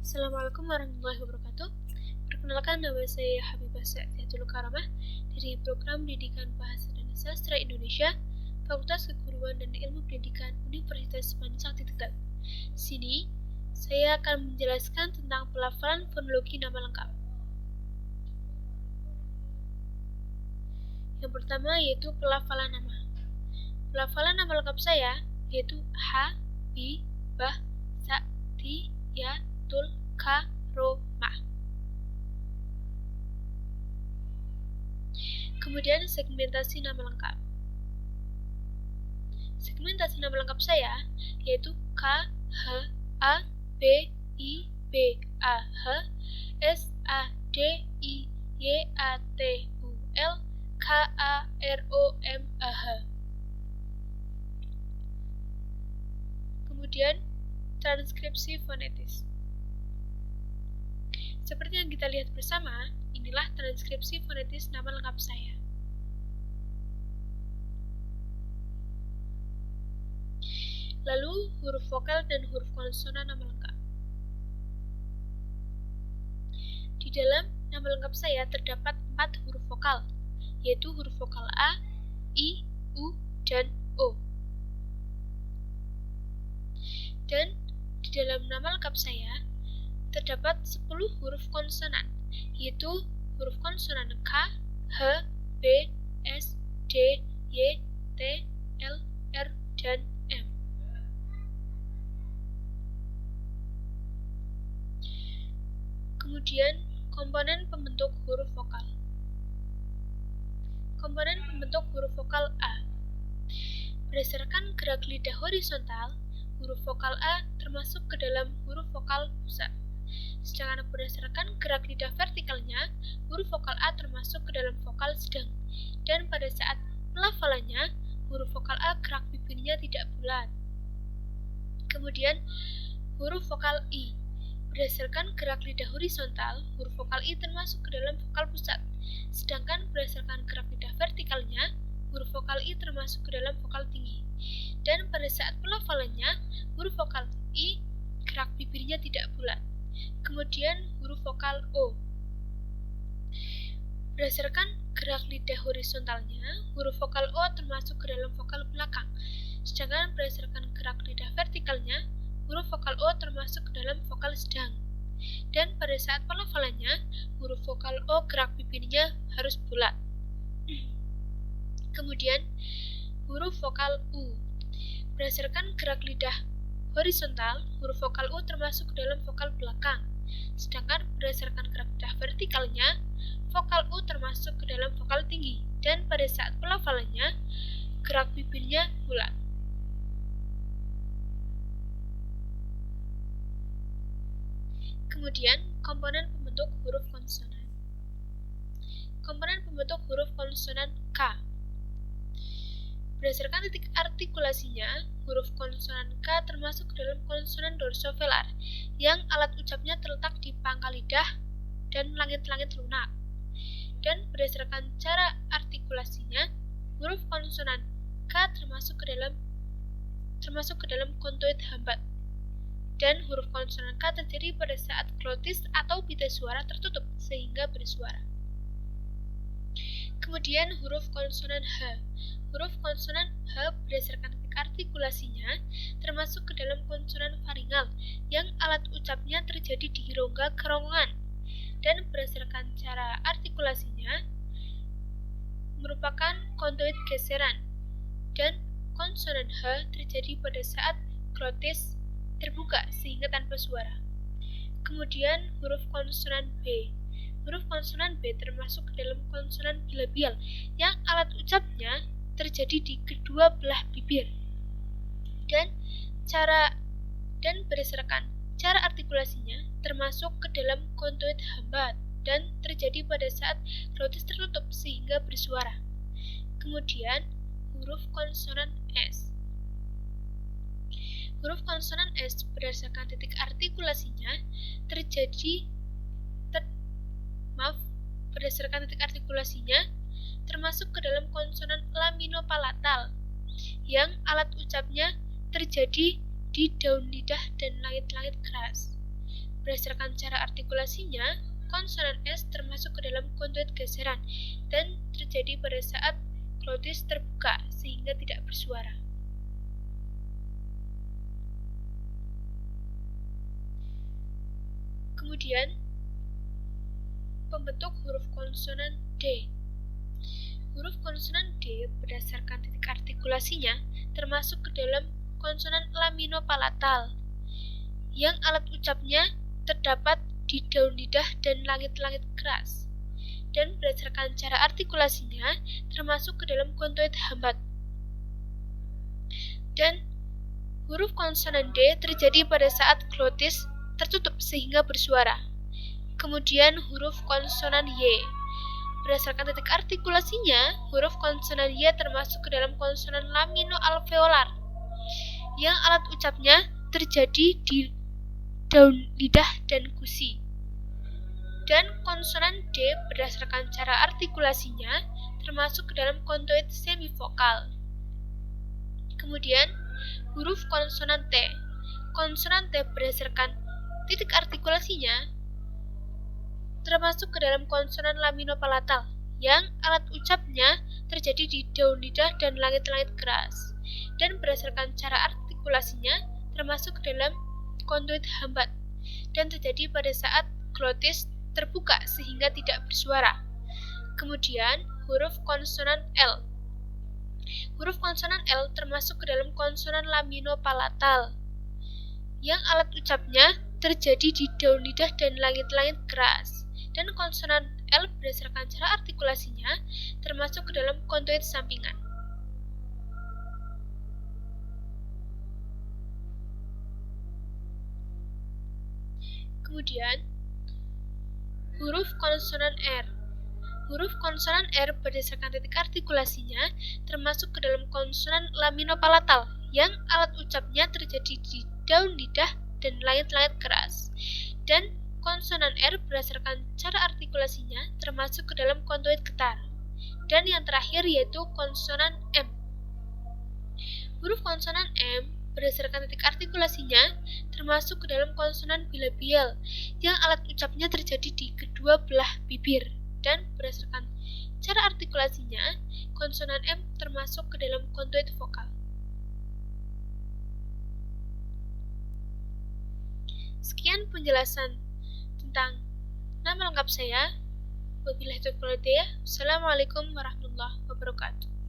Assalamualaikum warahmatullahi wabarakatuh. Perkenalkan, nama saya Habibah Sa'diatul Karamah dari Program Pendidikan Bahasa dan Sastra Indonesia, Fakultas Keguruan dan Ilmu Pendidikan Universitas Manjusakti Tegal. Sini, saya akan menjelaskan tentang pelafalan fonologi nama lengkap. Yang pertama yaitu pelafalan nama. Pelafalan nama lengkap saya yaitu Habibah Sa'diatul Karamah. Kemudian segmentasi nama lengkap. Segmentasi nama lengkap saya yaitu K H A B I B A H S A D I Y A T U L K A R O M A H. Kemudian transkripsi fonetis. Seperti yang kita lihat bersama, inilah transkripsi fonetis nama lengkap saya. Lalu, huruf vokal dan huruf konsonan nama lengkap. Di dalam nama lengkap saya terdapat 4 huruf vokal, yaitu huruf vokal A, I, U, dan O. Dan di dalam nama lengkap saya terdapat 10 huruf konsonan, yaitu huruf konsonan K, H, B, S, D, Y, T, L, R, dan M. Kemudian, komponen pembentuk huruf vokal. Komponen pembentuk huruf vokal A. Berdasarkan gerak lidah horizontal, huruf vokal A termasuk ke dalam huruf vokal pusat. Sedangkan berdasarkan gerak lidah vertikalnya, huruf vokal A termasuk ke dalam vokal sedang. Dan pada saat pelafalannya, huruf vokal A gerak bibirnya tidak bulat. Kemudian, huruf vokal I. Berdasarkan gerak lidah horizontal, huruf vokal I termasuk ke dalam vokal pusat. Sedangkan berdasarkan gerak lidah vertikalnya, huruf vokal I termasuk ke dalam vokal tinggi. Dan pada saat pelafalannya, huruf vokal I gerak bibirnya tidak bulat. Kemudian huruf vokal O. Berdasarkan gerak lidah horizontalnya, huruf vokal O termasuk ke dalam vokal belakang. Sedangkan berdasarkan gerak lidah vertikalnya, huruf vokal O termasuk ke dalam vokal sedang. Dan pada saat pelafalannya, huruf vokal O gerak bibirnya harus bulat. Kemudian, huruf vokal U. Berdasarkan gerak lidah horizontal, huruf vokal U termasuk ke dalam vokal belakang. Sedangkan berdasarkan gerak lidah vertikalnya, vokal U termasuk ke dalam vokal tinggi. Dan pada saat pelafalannya, gerak bibirnya bulat. Kemudian, komponen pembentuk huruf konsonan. Komponen pembentuk huruf konsonan K. Berdasarkan titik artikulasinya, huruf konsonan K termasuk ke dalam konsonan dorsovelar, yang alat ucapnya terletak di pangkal lidah dan langit-langit lunak. Dan berdasarkan cara artikulasinya, huruf konsonan K termasuk ke dalam kontoid hambat. Dan huruf konsonan K terjadi pada saat glotis atau pita suara tertutup sehingga bersuara. Kemudian huruf konsonan H. Huruf konsonan H berdasarkan titik artikulasinya termasuk ke dalam konsonan faringal yang alat ucapnya terjadi di rongga kerongkongan. Dan berdasarkan cara artikulasinya merupakan kontoid geseran. Dan konsonan H terjadi pada saat glotis terbuka sehingga tanpa suara. Kemudian huruf konsonan B. Huruf konsonan B termasuk ke dalam konsonan bilabial yang alat ucapnya terjadi di kedua belah bibir. Dan berdasarkan cara artikulasinya termasuk ke dalam kontoid hambat dan terjadi pada saat glotis tertutup sehingga bersuara. Kemudian huruf konsonan S. Huruf konsonan S berdasarkan titik artikulasinya termasuk ke dalam konsonan laminopalatal yang alat ucapnya terjadi di daun lidah dan langit-langit keras. berdasarkan cara artikulasinya, konsonan S termasuk ke dalam konduit geseran dan terjadi pada saat glotis terbuka sehingga tidak bersuara. Kemudian, pembentuk huruf konsonan D. Huruf konsonan D berdasarkan titik artikulasinya termasuk ke dalam konsonan laminopalatal yang alat ucapnya terdapat di daun lidah dan langit-langit keras, dan berdasarkan cara artikulasinya termasuk ke dalam konduit hambat. Dan huruf konsonan D terjadi pada saat glotis tertutup sehingga bersuara. Kemudian huruf konsonan Y. Berdasarkan titik artikulasinya, huruf konsonan Y termasuk ke dalam konsonan lamino-alveolar yang alat ucapnya terjadi di daun lidah dan gusi. Dan konsonan D berdasarkan cara artikulasinya termasuk ke dalam konduit semivokal. Kemudian huruf konsonan T. Konsonan T berdasarkan titik artikulasinya termasuk ke dalam konsonan laminopalatal yang alat ucapnya terjadi di daun lidah dan langit-langit keras, dan berdasarkan cara artikulasinya termasuk ke dalam konduit hambat dan terjadi pada saat glotis terbuka sehingga tidak bersuara. Kemudian huruf konsonan L. Huruf konsonan L termasuk ke dalam konsonan laminopalatal yang alat ucapnya terjadi di daun lidah dan langit-langit keras, dan konsonan L berdasarkan cara artikulasinya termasuk ke dalam konduit sampingan. Kemudian huruf konsonan R. Huruf konsonan R berdasarkan titik artikulasinya termasuk ke dalam konsonan laminopalatal yang alat ucapnya terjadi di daun lidah dan langit-langit keras, dan konsonan R berdasarkan cara artikulasinya termasuk ke dalam konduit getar. Dan yang terakhir yaitu konsonan M. Huruf konsonan M berdasarkan titik artikulasinya termasuk ke dalam konsonan bilabial yang alat ucapnya terjadi di kedua belah bibir, dan berdasarkan cara artikulasinya konsonan M termasuk ke dalam konduit vokal. Sekian penjelasan tentang nama lengkap saya. Wabillahi taufiq wal hidayah. Assalamualaikum warahmatullahi wabarakatuh.